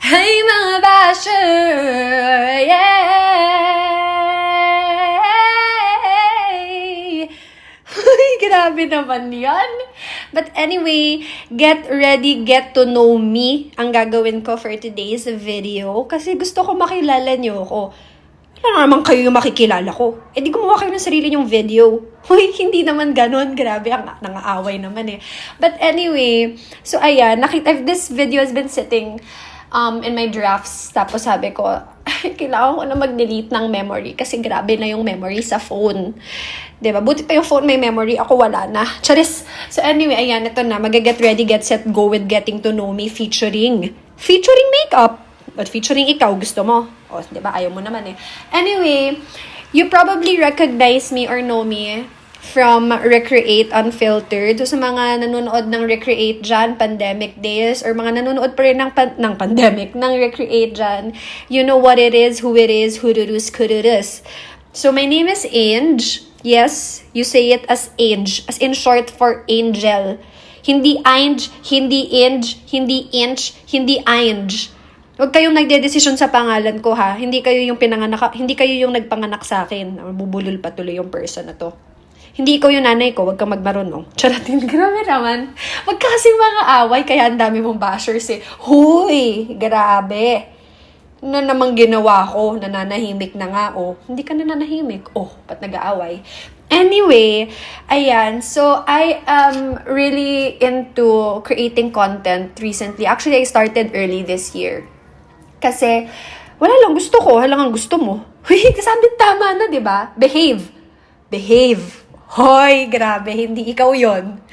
Hey mga basher! Yay! Uy, grabe naman yan. But anyway, get ready, get to know me ang gagawin ko for today's video. Kasi gusto ko makilala niyo ako. Wala naman kayo yung makikilala ko. Eh di gumawa kayo ng sarili nyong video. Uy, hindi naman ganon. Grabe, ang nangaaway naman eh. But anyway, so ayan, this video has been sitting in my drafts. Tapos sabi ko, kailangan ko na mag-delete ng memory kasi grabe na yung memory sa phone. Diba? Buti pa yung phone may memory, ako wala na. Charis! So anyway, ayan, ito na. Mag-get ready, get set, go with Getting to Know Me featuring makeup. But featuring ikaw, gusto mo. O, diba? Ayaw mo naman eh. Anyway, you probably recognize me or know me from Recreate Unfiltered. So, sa mga nanonood ng Recreate dyan, pandemic days, or mga nanonood pa rin ng pandemic, ng Recreate dyan, you know what it is, who it is, hururus, kururus. So, my name is Ange. Yes, you say it as Ange, as in short for Angel. Hindi Ange, hindi Ange, hindi Inch, hindi Ange. Huwag kayong nagdedesisyon sa pangalan ko ha. Hindi kayo yung nagpanganak sa akin. Bubulol pa tuloy yung person na to. Hindi ikaw yung nanay ko, huwag kang magmarunong. Charatin, grabe naman. Huwag kasi mga away, kaya ang dami mong bashers eh. Huy, grabe. Ano namang ginawa ko, nananahimik na nga, oh. Hindi ka nananahimik. Oh, ba't nag-aaway? Anyway, ayan. So, I am really into creating content recently. Actually, I started early this year. Kasi, wala lang gusto ko, halangang gusto mo. Huy, kasabi tama na, di ba? Behave. Behave. Hoy, grabe, hindi ikaw yon.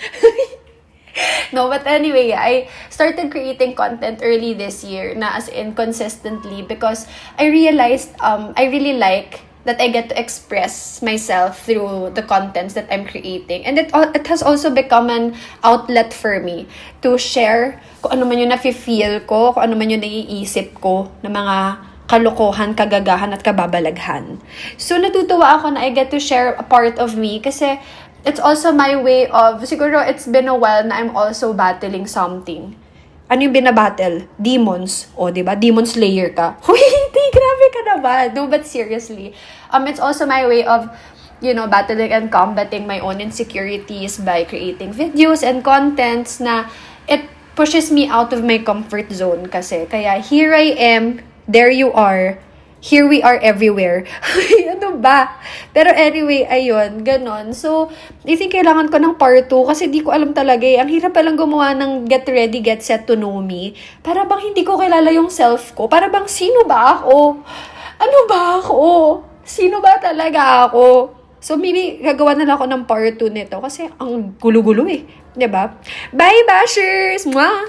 No, but anyway, I started creating content early this year, na as in consistently, because I realized I really like that I get to express myself through the contents that I'm creating. And it has also become an outlet for me to share kung ano man yung nafe-feel ko, kung ano man yung naiisip ko na mga kalokohan, kagagahan, at kababalaghan. So, natutuwa ako na I get to share a part of me kasi it's also my way of, siguro it's been a while na I'm also battling something. Ano yung binabattle? Demons. O, diba? Demon slayer ka. Uy, hindi, grabe ka naman. No, but seriously. It's also my way of, battling and combating my own insecurities by creating videos and contents na it pushes me out of my comfort zone kasi. Kaya, here I am, there you are, here we are everywhere. Ano ba? Pero anyway, ayun, ganon. So, I think kailangan ko ng part 2 kasi di ko alam talaga eh. Ang hirap palang gumawa ng get ready, get set to know me. Para bang hindi ko kilala yung self ko. Para bang sino ba ako? Ano ba ako? Sino ba talaga ako? So, maybe gagawa na lang ako ng part 2 nito kasi ang gulo-gulo eh. Diba? Bye, bashers! Mwah!